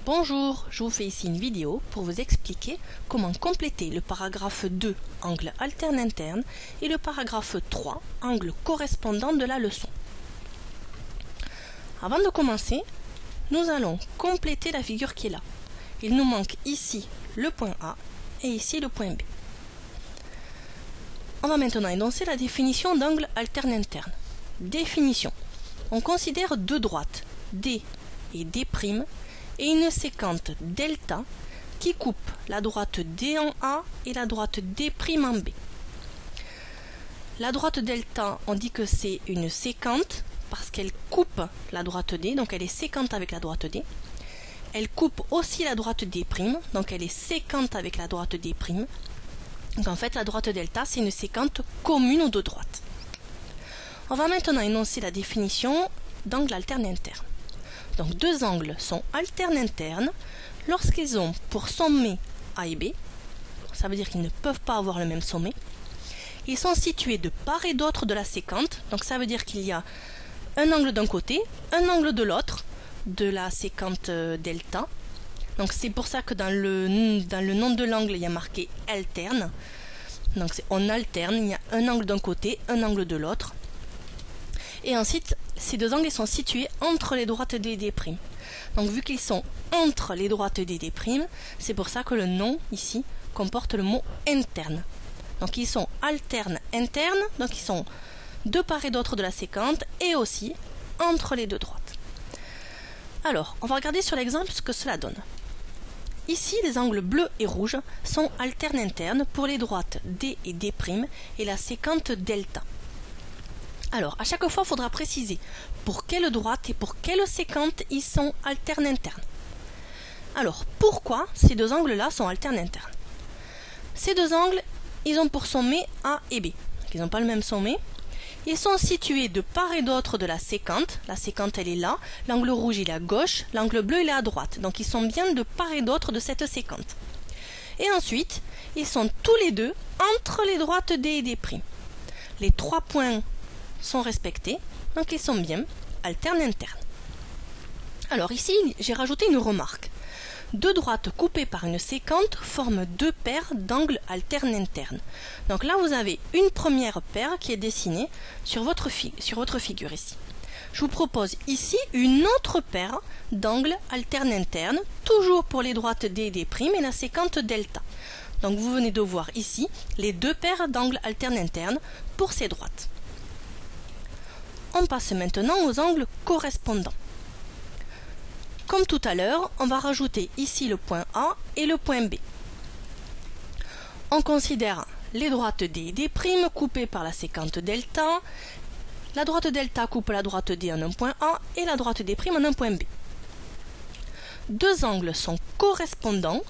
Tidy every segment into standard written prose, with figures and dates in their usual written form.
Bonjour, je vous fais ici une vidéo pour vous expliquer comment compléter le paragraphe 2, angle alterne interne, et le paragraphe 3, angle correspondant de la leçon. Avant de commencer, nous allons compléter la figure qui est là. Il nous manque ici le point A et ici le point B. On va maintenant énoncer la définition d'angle alterne interne. Définition. On considère deux droites, D et D', et une séquente delta qui coupe la droite D en A et la droite D' en B. La droite delta, on dit que c'est une séquente parce qu'elle coupe la droite D, donc elle est séquente avec la droite D. Elle coupe aussi la droite D', donc elle est séquente avec la droite D'. Donc en fait, la droite delta, c'est une séquente commune aux deux droites. On va maintenant énoncer la définition d'angle alterne interne. Donc deux angles sont alternes internes lorsqu'ils ont pour sommet A et B. Ça veut dire qu'ils ne peuvent pas avoir le même sommet. Ils sont situés de part et d'autre de la séquente. Donc ça veut dire qu'il y a un angle d'un côté, un angle de l'autre de la séquente delta. Donc c'est pour ça que dans le nom de l'angle, il y a marqué alterne. Donc on alterne, il y a un angle d'un côté, un angle de l'autre. Et ensuite, ces deux angles sont situés entre les droites D et D'. Donc vu qu'ils sont entre les droites D et D', c'est pour ça que le nom ici comporte le mot interne. Donc ils sont alternes internes, donc ils sont de part et d'autre de la séquente et aussi entre les deux droites. Alors, on va regarder sur l'exemple ce que cela donne. Ici, les angles bleus et rouges sont alternes internes pour les droites D et D' et la séquente delta. Alors, à chaque fois, il faudra préciser pour quelle droite et pour quelle séquente ils sont alternes internes. Alors, pourquoi ces deux angles-là sont alternes internes? Ces deux angles, ils ont pour sommet A et B. Donc, ils n'ont pas le même sommet. Ils sont situés de part et d'autre de la séquente. La séquente, elle est là. L'angle rouge, il est à gauche. L'angle bleu, il est à droite. Donc, ils sont bien de part et d'autre de cette séquente. Et ensuite, ils sont tous les deux entre les droites D et D'. Les trois points sont respectés, donc ils sont bien alternes internes. Alors ici, j'ai rajouté une remarque. Deux droites coupées par une séquente forment deux paires d'angles alternes internes. Donc là, vous avez une première paire qui est dessinée sur votre figure ici. Je vous propose ici une autre paire d'angles alternes internes, toujours pour les droites D et D' et la séquente delta. Donc vous venez de voir ici les deux paires d'angles alternes internes pour ces droites. On passe maintenant aux angles correspondants. Comme tout à l'heure, on va rajouter ici le point A et le point B. On considère les droites D et D' coupées par la séquente delta. La droite delta coupe la droite D en un point A et la droite D' en un point B. Deux angles sont correspondants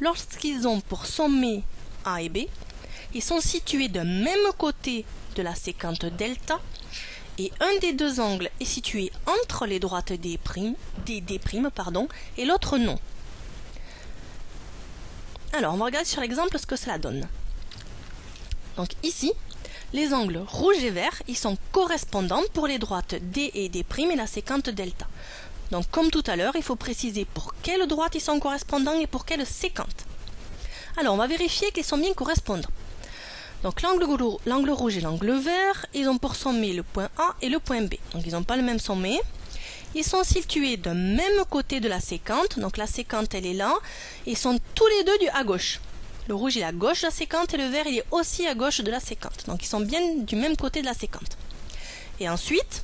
lorsqu'ils ont pour sommet A et B. Ils sont situés d'un même côté de la séquente delta. Et un des deux angles est situé entre les droites D', et l'autre non. Alors, on va regarder sur l'exemple ce que cela donne. Donc ici, les angles rouge et vert, ils sont correspondants pour les droites D et D' et la séquente delta. Donc comme tout à l'heure, il faut préciser pour quelle droite ils sont correspondants et pour quelle séquente. Alors, on va vérifier qu'ils sont bien correspondants. Donc l'angle rouge et l'angle vert, ils ont pour sommet le point A et le point B. Donc ils n'ont pas le même sommet. Ils sont situés d'un même côté de la séquente. Donc la séquente, elle est là. Ils sont tous les deux à gauche. Le rouge est à gauche de la séquente et le vert, il est aussi à gauche de la séquente. Donc ils sont bien du même côté de la séquente. Et ensuite,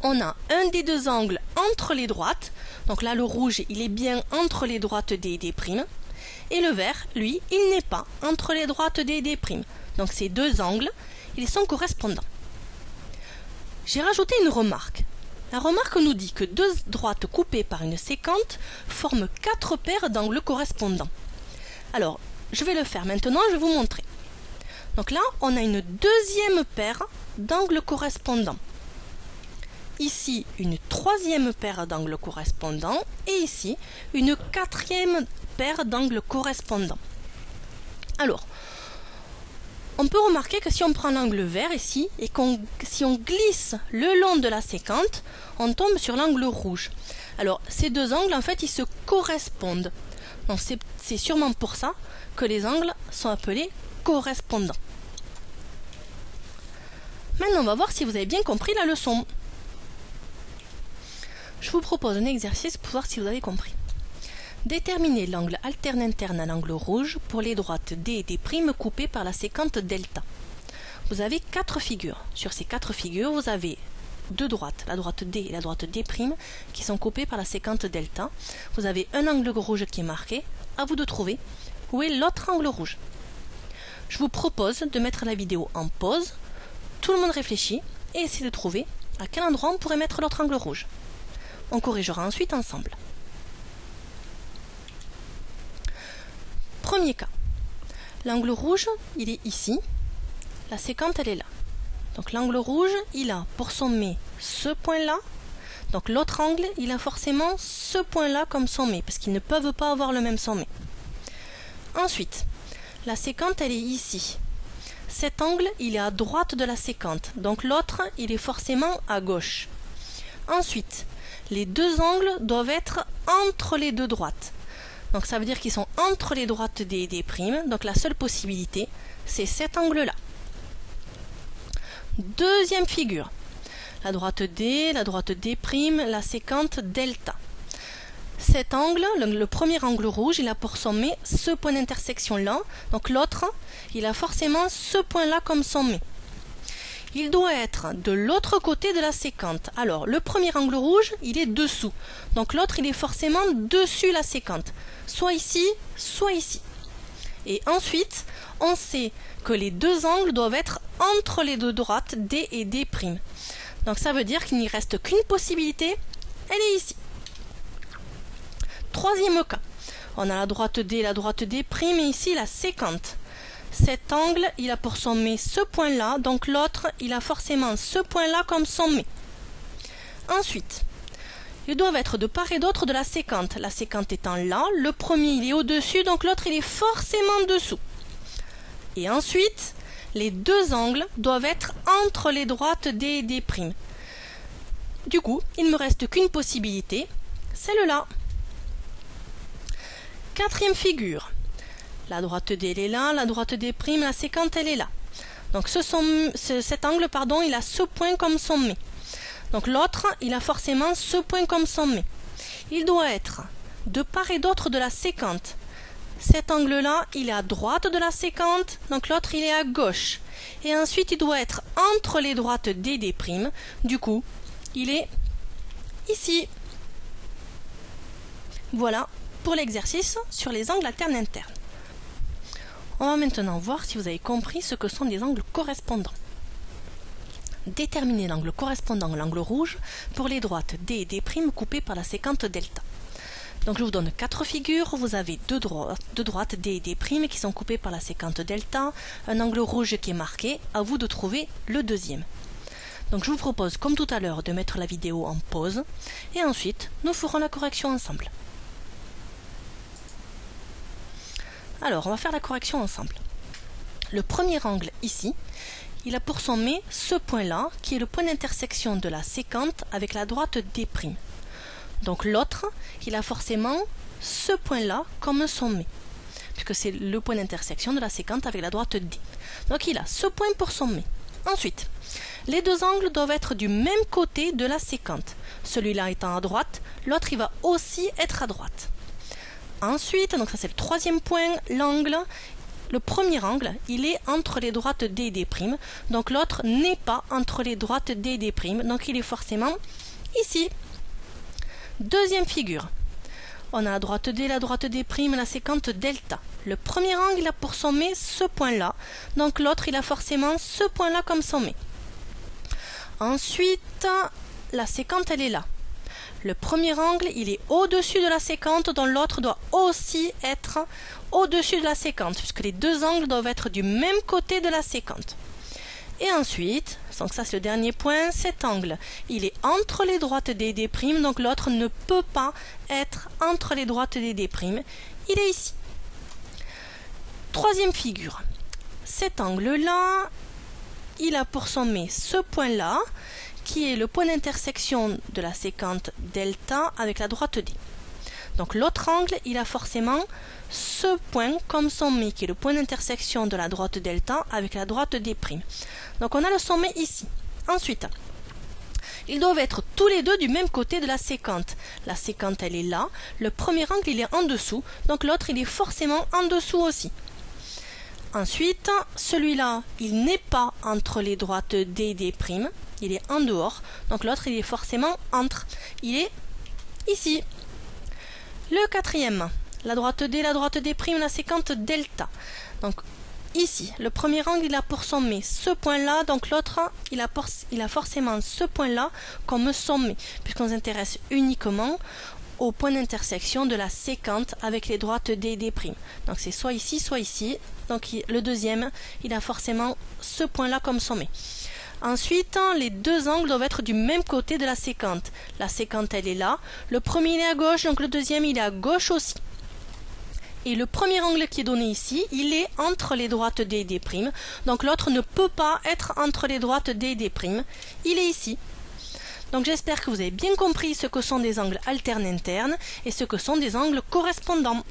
on a un des deux angles entre les droites. Donc là, le rouge, il est bien entre les droites D et D'. Et le vert, lui, il n'est pas entre les droites D et D'. Donc ces deux angles, ils sont correspondants. J'ai rajouté une remarque. La remarque nous dit que deux droites coupées par une séquente forment quatre paires d'angles correspondants. Alors, je vais le faire maintenant, je vais vous montrer. Donc là, on a une deuxième paire d'angles correspondants. Ici, une troisième paire d'angles correspondants et ici, une quatrième paire d'angles correspondants. Alors, on peut remarquer que si on prend l'angle vert ici et si on glisse le long de la séquente, on tombe sur l'angle rouge. Alors, ces deux angles, en fait, ils se correspondent. Donc, c'est sûrement pour ça que les angles sont appelés correspondants. Maintenant, on va voir si vous avez bien compris la leçon. Je vous propose un exercice pour voir si vous avez compris. Déterminez l'angle alterne interne à l'angle rouge pour les droites D et D' coupées par la séquente delta. Vous avez 4 figures. Sur ces 4 figures, vous avez deux droites, la droite D et la droite D', qui sont coupées par la séquente delta. Vous avez un angle rouge qui est marqué. À vous de trouver où est l'autre angle rouge. Je vous propose de mettre la vidéo en pause. Tout le monde réfléchit et essaie de trouver à quel endroit on pourrait mettre l'autre angle rouge. On corrigera ensuite ensemble. Premier cas. L'angle rouge, il est ici. La séquente, elle est là. Donc l'angle rouge, il a pour sommet ce point-là. Donc l'autre angle, il a forcément ce point-là comme sommet, parce qu'ils ne peuvent pas avoir le même sommet. Ensuite, la séquente, elle est ici. Cet angle, il est à droite de la séquente. Donc l'autre, il est forcément à gauche. Ensuite, les deux angles doivent être entre les deux droites. Donc ça veut dire qu'ils sont entre les droites D et D'. Donc la seule possibilité, c'est cet angle-là. Deuxième figure. La droite D, la droite D', la séquente delta. Cet angle, le premier angle rouge, il a pour sommet ce point d'intersection-là. Donc l'autre, il a forcément ce point-là comme sommet. Il doit être de l'autre côté de la séquente. Alors, le premier angle rouge, il est dessous. Donc l'autre, il est forcément dessus la séquente. Soit ici, soit ici. Et ensuite, on sait que les deux angles doivent être entre les deux droites D et D'. Donc ça veut dire qu'il n'y reste qu'une possibilité, elle est ici. Troisième cas, on a la droite D, la droite D', et ici la séquente. Cet angle, il a pour sommet ce point-là, donc l'autre, il a forcément ce point-là comme sommet. Ensuite, ils doivent être de part et d'autre de la séquente. La séquente étant là, le premier, il est au-dessus, donc l'autre, il est forcément dessous. Et ensuite, les deux angles doivent être entre les droites D et D'. Du coup, il ne me reste qu'une possibilité, celle-là. Quatrième figure. La droite D, elle est là, la droite D', la séquente, elle est là. Donc cet angle, il a ce point comme sommet. Donc l'autre, il a forcément ce point comme sommet. Il doit être de part et d'autre de la séquente. Cet angle-là, il est à droite de la séquente, donc l'autre, il est à gauche. Et ensuite, il doit être entre les droites D et D'. Du coup, il est ici. Voilà pour l'exercice sur les angles alternes internes. On va maintenant voir si vous avez compris ce que sont des angles correspondants. Déterminez l'angle correspondant à l'angle rouge pour les droites D et D' coupées par la séquente delta. Donc je vous donne 4 figures, vous avez deux droites D et D' qui sont coupées par la séquente delta, un angle rouge qui est marqué, à vous de trouver le deuxième. Donc je vous propose, comme tout à l'heure, de mettre la vidéo en pause, et ensuite nous ferons la correction ensemble. Alors, on va faire la correction ensemble. Le premier angle ici, il a pour sommet ce point-là, qui est le point d'intersection de la séquente avec la droite D'. Donc l'autre, il a forcément ce point-là comme sommet, puisque c'est le point d'intersection de la séquente avec la droite D. Donc il a ce point pour sommet. Ensuite, les deux angles doivent être du même côté de la séquente. Celui-là étant à droite, l'autre il va aussi être à droite. Ensuite, donc ça c'est le troisième point, l'angle. Le premier angle, il est entre les droites D et D', donc l'autre n'est pas entre les droites D et D', donc il est forcément ici. Deuxième figure, on a la droite D, la droite D', la séquente delta. Le premier angle, il a pour sommet ce point-là, donc l'autre, il a forcément ce point-là comme sommet. Ensuite, la séquente, elle est là. Le premier angle, il est au-dessus de la séquente, dont l'autre doit aussi être au-dessus de la séquente, puisque les deux angles doivent être du même côté de la séquente. Et ensuite, donc ça c'est le dernier point, cet angle, il est entre les droites D et D', donc l'autre ne peut pas être entre les droites D et D', il est ici. Troisième figure, cet angle-là, il a pour sommet ce point-là, qui est le point d'intersection de la séquente delta avec la droite D. Donc l'autre angle, il a forcément ce point comme sommet, qui est le point d'intersection de la droite delta avec la droite D'. Donc on a le sommet ici. Ensuite, ils doivent être tous les deux du même côté de la séquente. La séquente, elle est là. Le premier angle, il est en dessous. Donc l'autre, il est forcément en dessous aussi. Ensuite, celui-là, il n'est pas entre les droites D et D'. Il est en dehors. Donc l'autre, il est forcément entre. Il est ici. Le quatrième, la droite D, la séquente delta. Donc ici, le premier angle, il a pour sommet ce point-là, donc l'autre, il a forcément ce point-là comme sommet, puisqu'on s'intéresse uniquement au point d'intersection de la séquente avec les droites D et D'. Donc c'est soit ici, soit ici. Donc le deuxième, il a forcément ce point-là comme sommet. Ensuite, les deux angles doivent être du même côté de la séquente. La séquente, elle est là. Le premier, il est à gauche, donc le deuxième, il est à gauche aussi. Et le premier angle qui est donné ici, il est entre les droites D et D'. Donc l'autre ne peut pas être entre les droites D et D'. Il est ici. Donc j'espère que vous avez bien compris ce que sont des angles alternes internes et ce que sont des angles correspondants.